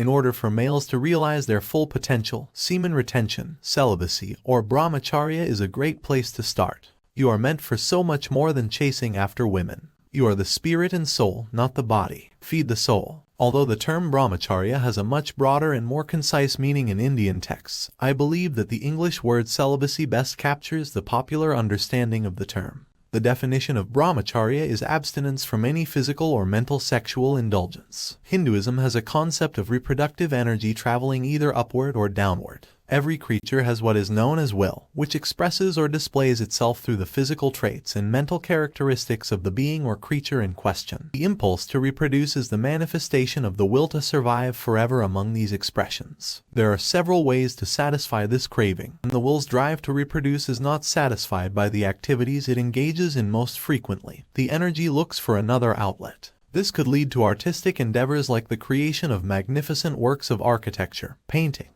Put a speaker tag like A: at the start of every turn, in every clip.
A: In order for males to realize their full potential, semen retention, celibacy, or brahmacharya is a great place to start. You are meant for so much more than chasing after women. You are the spirit and soul, not the body. Feed the soul. Although the term brahmacharya has a much broader and more concise meaning in Indian texts, I believe that the English word celibacy best captures the popular understanding of the term. The definition of brahmacharya is abstinence from any physical or mental sexual indulgence. Hinduism has a concept of reproductive energy traveling either upward or downward. Every creature has what is known as will, which expresses or displays itself through the physical traits and mental characteristics of the being or creature in question. The impulse to reproduce is the manifestation of the will to survive forever among these expressions. There are several ways to satisfy this craving, and the will's drive to reproduce is not satisfied by the activities it engages in most frequently. The energy looks for another outlet. This could lead to artistic endeavors like the creation of magnificent works of architecture, painting,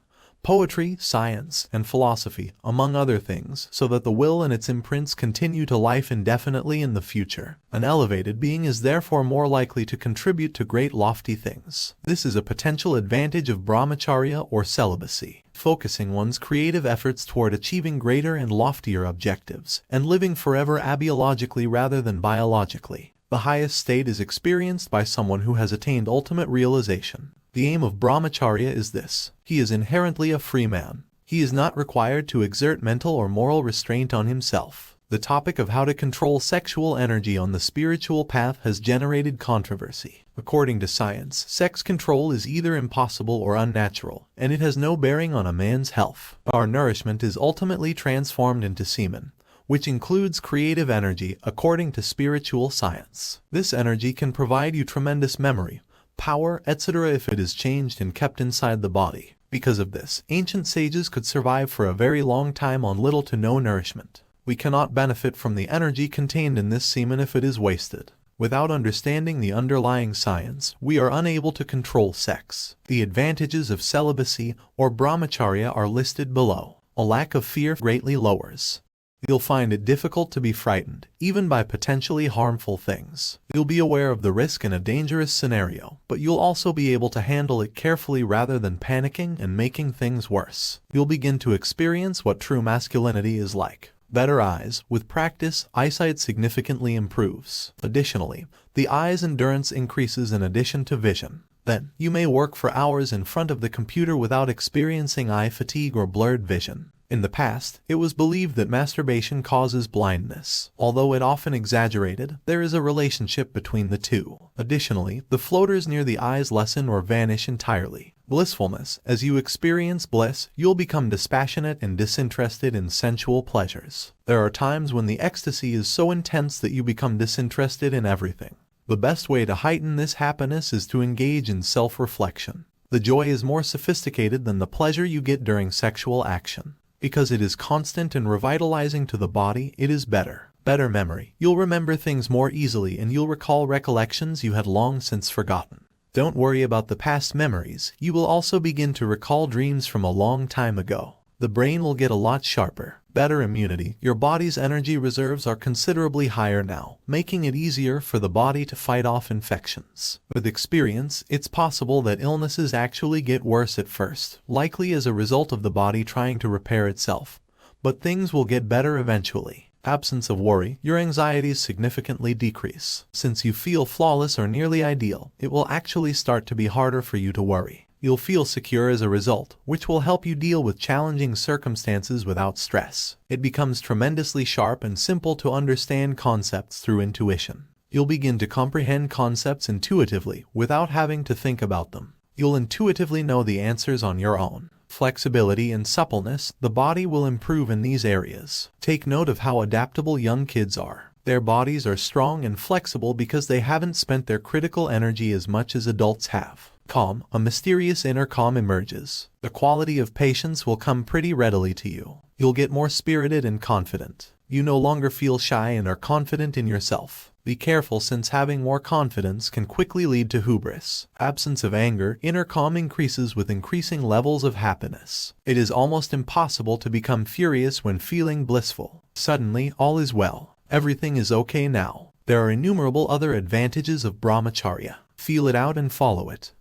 A: poetry, science, and philosophy, among other things, so that the will and its imprints continue to life indefinitely in the future. An elevated being is therefore more likely to contribute to great lofty things. This is a potential advantage of brahmacharya or celibacy, focusing one's creative efforts toward achieving greater and loftier objectives, and living forever abiologically rather than biologically. The highest state is experienced by someone who has attained ultimate realization. The aim of brahmacharya is this: he is inherently a free man. He is not required to exert mental or moral restraint on himself. The topic of how to control sexual energy on the spiritual path has generated controversy. According to science, sex control is either impossible or unnatural, and it has no bearing on a man's health. Our nourishment is ultimately transformed into semen, which includes creative energy according to spiritual science. This energy can provide you tremendous memory, power, etc. if it is changed and kept inside the body. Because of this, ancient sages could survive for a very long time on little to no nourishment. We cannot benefit from the energy contained in this semen if it is wasted. Without understanding the underlying science, we are unable to control sex. The advantages of celibacy or brahmacharya are listed below. A lack of fear greatly lowers. You'll find it difficult to be frightened, even by potentially harmful things. You'll be aware of the risk in a dangerous scenario, but you'll also be able to handle it carefully rather than panicking and making things worse. You'll begin to experience what true masculinity is like. Better eyes. With practice, eyesight significantly improves. Additionally, the eye's endurance increases in addition to vision. Then, you may work for hours in front of the computer without experiencing eye fatigue or blurred vision. In the past, it was believed that masturbation causes blindness. Although it often exaggerated, there is a relationship between the two. Additionally, the floaters near the eyes lessen or vanish entirely. Blissfulness. As you experience bliss, you'll become dispassionate and disinterested in sensual pleasures. There are times when the ecstasy is so intense that you become disinterested in everything. The best way to heighten this happiness is to engage in self-reflection. The joy is more sophisticated than the pleasure you get during sexual action. Because it is constant and revitalizing to the body, it is better. Better memory. You'll remember things more easily and you'll recall recollections you had long since forgotten. Don't worry about the past memories. You will also begin to recall dreams from a long time ago. The brain will get a lot sharper. Better immunity. Your body's energy reserves are considerably higher now, making it easier for the body to fight off infections. With experience, it's possible that illnesses actually get worse at first, likely as a result of the body trying to repair itself. But things will get better eventually. Absence of worry. Your anxieties significantly decrease. Since you feel flawless or nearly ideal, it will actually start to be harder for you to worry. You'll feel secure as a result, which will help you deal with challenging circumstances without stress. It becomes tremendously sharp and simple to understand concepts through intuition. You'll begin to comprehend concepts intuitively without having to think about them. You'll intuitively know the answers on your own. Flexibility and suppleness. The body will improve in these areas. Take note of how adaptable young kids are. Their bodies are strong and flexible because they haven't spent their critical energy as much as adults have. Calm. A mysterious inner calm emerges. The quality of patience will come pretty readily to you. You'll get more spirited and confident. You no longer feel shy and are confident in yourself. Be careful, since having more confidence can quickly lead to hubris. Absence of anger. Inner calm increases with increasing levels of happiness. It is almost impossible to become furious when feeling blissful. Suddenly, all is well. Everything is okay now. There are innumerable other advantages of brahmacharya. Feel it out and follow it.